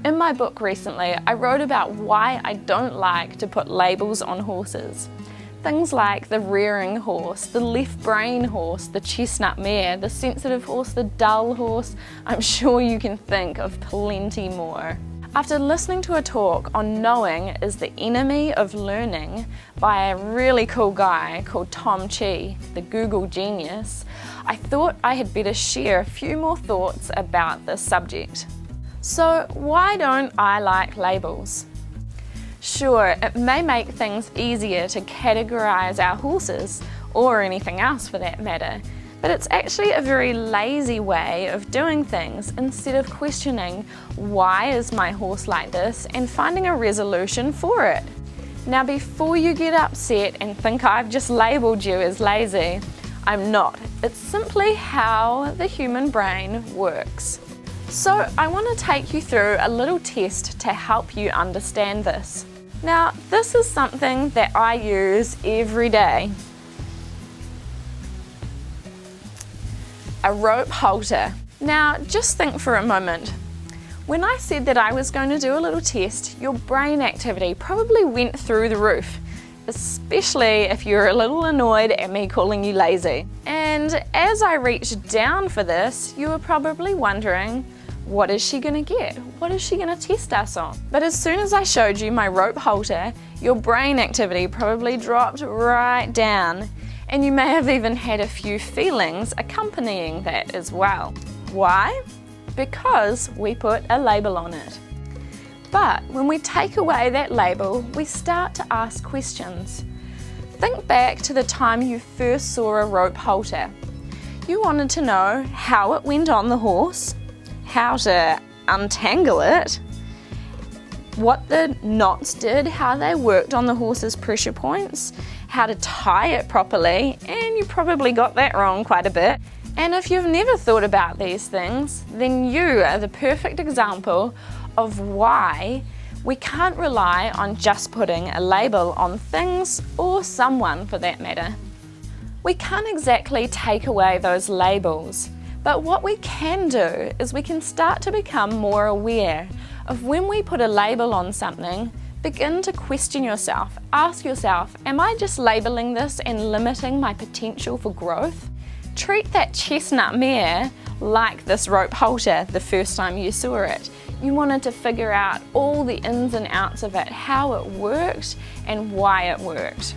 In my book recently, I wrote about why I don't like to put labels on horses. Things like the rearing horse, the left brain horse, the chestnut mare, the sensitive horse, the dull horse. I'm sure you can think of plenty more. After listening to a talk on knowing is the enemy of learning by a really cool guy called Thom Chi, the Google genius, I thought I had better share a few more thoughts about this subject. So why don't I like labels? Sure, it may make things easier to categorize our horses, or anything else for that matter, but it's actually a very lazy way of doing things instead of questioning why is my horse like this and finding a resolution for it. Now before you get upset and think I've just labelled you as lazy, I'm not. It's simply how the human brain works. So I want to take you through a little test to help you understand this. Now this is something that I use every day. A rope halter. Now just think for a moment. When I said that I was going to do a little test, your brain activity probably went through the roof, especially if you're a little annoyed at me calling you lazy. And as I reached down for this, you were probably wondering, what is she going to get? What is she going to test us on? But as soon as I showed you my rope halter, your brain activity probably dropped right down, and you may have even had a few feelings accompanying that as well. Why? Because we put a label on it. But when we take away that label, we start to ask questions. Think back to the time you first saw a rope halter. You wanted to know how it went on the horse, how to untangle it, what the knots did, how they worked on the horse's pressure points, how to tie it properly, and you probably got that wrong quite a bit. And if you've never thought about these things, then you are the perfect example of why we can't rely on just putting a label on things, or someone for that matter. We can't exactly take away those labels, but what we can do is we can start to become more aware of when we put a label on something. Begin to question yourself, ask yourself, am I just labeling this and limiting my potential for growth? Treat that chestnut mare like this rope halter the first time you saw it. You wanted to figure out all the ins and outs of it, how it worked and why it worked.